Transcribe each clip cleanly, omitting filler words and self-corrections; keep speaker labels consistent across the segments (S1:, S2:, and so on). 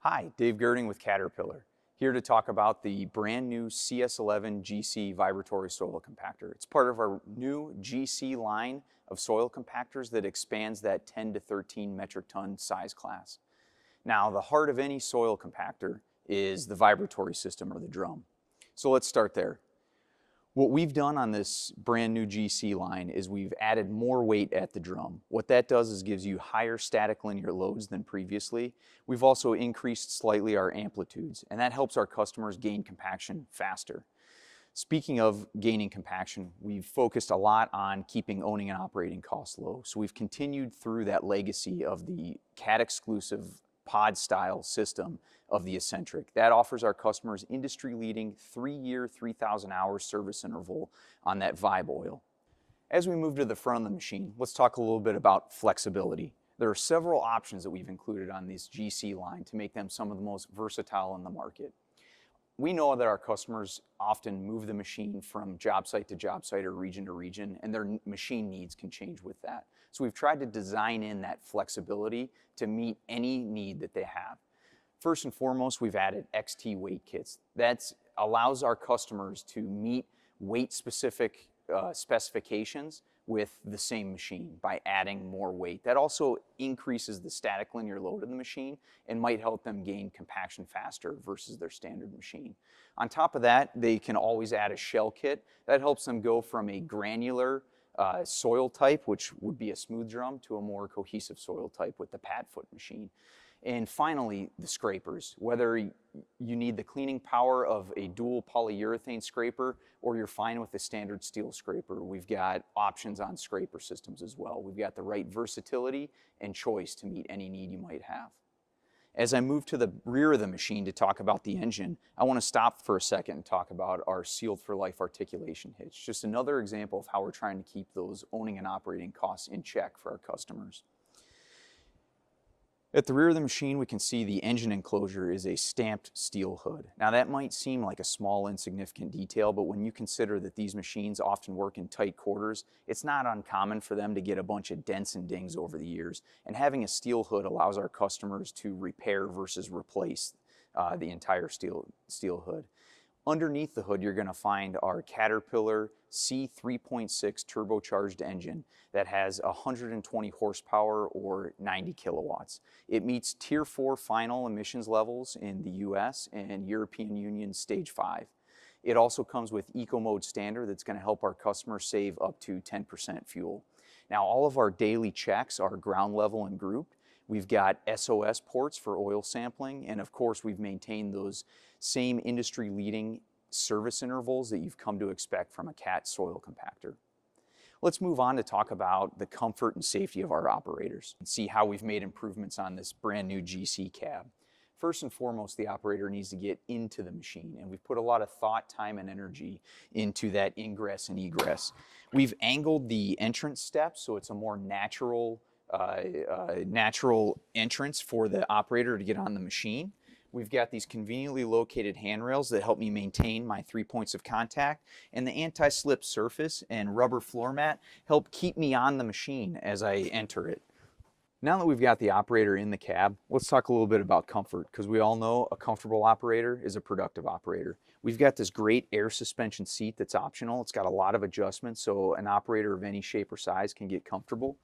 S1: Hi, Dave Girding with Caterpillar, here to talk about the brand new CS11Gc vibratory soil compactor. It's part of our new GC line of soil compactors that expands that 10 to 13 metric ton size class. Now, the heart of any soil compactor is the vibratory system or the drum. So let's start there. What we've done on this brand new GC line is we've added more weight at the drum. What that does is gives you higher static linear loads than previously. We've also increased slightly our amplitudes, and that helps our customers gain compaction faster. Speaking of gaining compaction, we've focused a lot on keeping owning and operating costs low. So we've continued through that legacy of the CAT exclusive pod style system of the Eccentric. That offers our customers industry-leading 3-year, 3,000 hours service interval on that Vibe oil. As we move to the front of the machine, let's talk a little bit about flexibility. There are several options that we've included on this GC line to make them some of the most versatile in the market. We know that our customers often move the machine from job site to job site or region to region, and their machine needs can change with that. So we've tried to design in that flexibility to meet any need that they have. First and foremost, we've added XT weight kits. That allows our customers to meet weight-specific specifications with the same machine by adding more weight. That also increases the static linear load of the machine and might help them gain compaction faster versus their standard machine. On top of that, they can always add a shell kit. That helps them go from a granular soil type, which would be a smooth drum, to a more cohesive soil type with the pad foot machine. And finally, the scrapers. Whether you need the cleaning power of a dual polyurethane scraper or you're fine with the standard steel scraper, we've got options on scraper systems as well. We've got the right versatility and choice to meet any need you might have. As I move to the rear of the machine to talk about the engine, I want to stop for a second and talk about our Sealed for Life articulation hitch. Just another example of how we're trying to keep those owning and operating costs in check for our customers. At the rear of the machine, we can see the engine enclosure is a stamped steel hood. Now that might seem like a small, insignificant detail, but when you consider that these machines often work in tight quarters, it's not uncommon for them to get a bunch of dents and dings over the years. And having a steel hood allows our customers to repair versus replace the entire steel hood. Underneath the hood, you're going to find our Caterpillar C3.6 turbocharged engine that has 120 horsepower or 90 kilowatts. It meets Tier 4 final emissions levels in the US and European Union Stage 5. It also comes with Eco Mode Standard that's going to help our customers save up to 10% fuel. Now, all of our daily checks are ground level and grouped. We've got SOS ports for oil sampling, and of course we've maintained those same industry-leading service intervals that you've come to expect from a CAT soil compactor. Let's move on to talk about the comfort and safety of our operators and see how we've made improvements on this brand new GC cab. First and foremost, the operator needs to get into the machine, and we've put a lot of thought, time, and energy into that ingress and egress. We've angled the entrance steps so it's a more natural entrance for the operator to get on the machine. We've got these conveniently located handrails that help me maintain my 3 points of contact, and the anti-slip surface and rubber floor mat help keep me on the machine as I enter it. Now that we've got the operator in the cab, let's talk a little bit about comfort, because we all know a comfortable operator is a productive operator. We've got this great air suspension seat that's optional. It's got a lot of adjustments so an operator of any shape or size can get comfortable.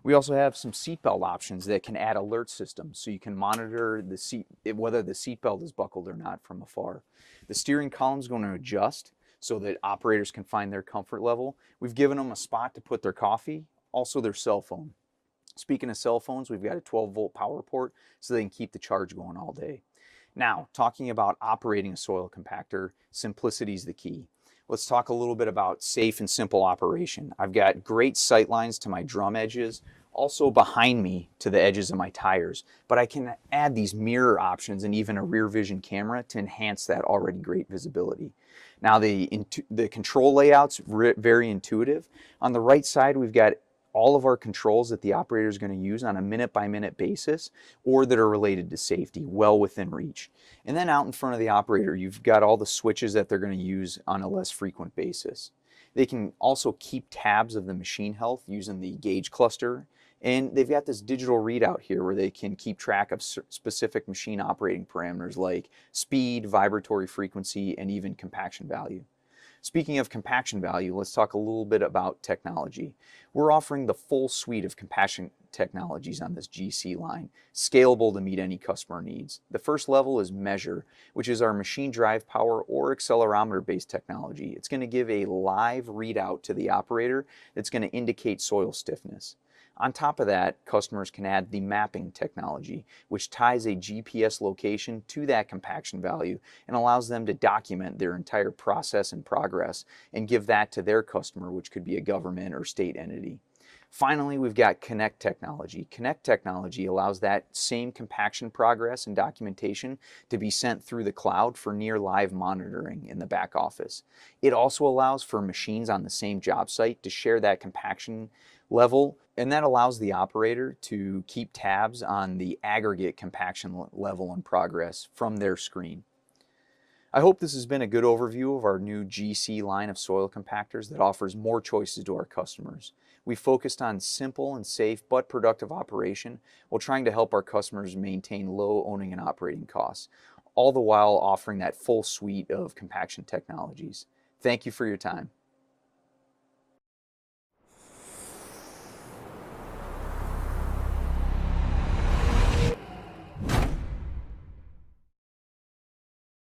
S1: We also have some seatbelt options that can add alert systems so you can monitor the seat, whether the seatbelt is buckled or not from afar. The steering column is going to adjust so that operators can find their comfort level. We've given them a spot to put their coffee, also their cell phone. Speaking of cell phones, we've got a 12-volt power port so they can keep the charge going all day. Now, talking about operating a soil compactor, simplicity is the key. Let's talk a little bit about safe and simple operation. I've got great sight lines to my drum edges, also behind me to the edges of my tires, but I can add these mirror options and even a rear vision camera to enhance that already great visibility. Now, the control layout's very intuitive. On the right side, we've got all of our controls that the operator is going to use on a minute-by-minute basis or that are related to safety, well within reach. And then out in front of the operator, you've got all the switches that they're going to use on a less frequent basis. They can also keep tabs of the machine health using the gauge cluster And they've got this digital readout here where they can keep track of specific machine operating parameters like speed, vibratory frequency, and even compaction value. Speaking of compaction value, let's talk a little bit about technology. We're offering the full suite of compaction technologies on this GC line, scalable to meet any customer needs. The first level is Measure, which is our machine drive power or accelerometer-based technology. It's going to give a live readout to the operator that's going to indicate soil stiffness. On top of that, customers can add the mapping technology, which ties a GPS location to that compaction value and allows them to document their entire process and progress and give that to their customer, which could be a government or state entity. Finally, we've got Connect technology. Connect technology allows that same compaction progress and documentation to be sent through the cloud for near live monitoring in the back office. It also allows for machines on the same job site to share that compaction level, and that allows the operator to keep tabs on the aggregate compaction level and progress from their screen. I hope this has been a good overview of our new GC line of soil compactors that offers more choices to our customers. We focused on simple and safe but productive operation while trying to help our customers maintain low owning and operating costs, all the while offering that full suite of compaction technologies. Thank you for your time.